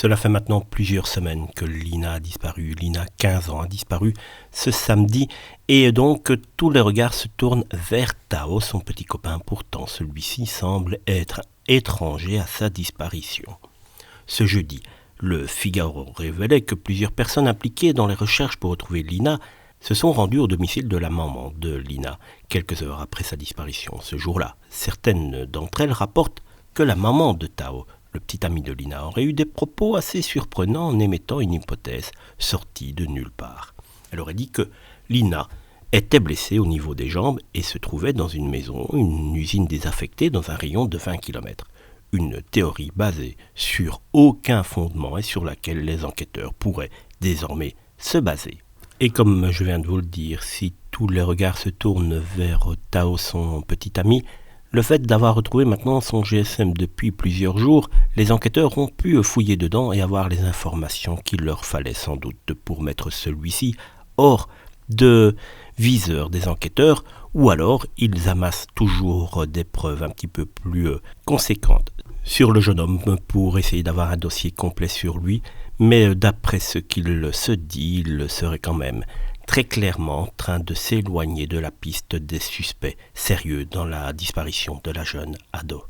Cela fait maintenant plusieurs semaines que Lina a disparu. Lina, 15 ans, a disparu ce samedi et donc tous les regards se tournent vers Tao, son petit copain. Pourtant, celui-ci semble être étranger à sa disparition. Ce jeudi, le Figaro révélait que plusieurs personnes impliquées dans les recherches pour retrouver Lina se sont rendues au domicile de la maman de Lina, quelques heures après sa disparition. Ce jour-là, certaines d'entre elles rapportent que la maman de Tao, le petit ami de Lina, aurait eu des propos assez surprenants en émettant une hypothèse sortie de nulle part. Elle aurait dit que Lina était blessée au niveau des jambes et se trouvait dans une maison, une usine désaffectée dans un rayon de 20 km. Une théorie basée sur aucun fondement et sur laquelle les enquêteurs pourraient désormais se baser. Et comme je viens de vous le dire, si tous les regards se tournent vers Tao, son petit ami, le fait d'avoir retrouvé maintenant son GSM depuis plusieurs jours, les enquêteurs ont pu fouiller dedans et avoir les informations qu'il leur fallait sans doute pour mettre celui-ci hors de viseur des enquêteurs, ou alors ils amassent toujours des preuves un petit peu plus conséquentes sur le jeune homme pour essayer d'avoir un dossier complet sur lui, mais d'après ce qu'il se dit, il serait quand même très clairement en train de s'éloigner de la piste des suspects sérieux dans la disparition de la jeune ado.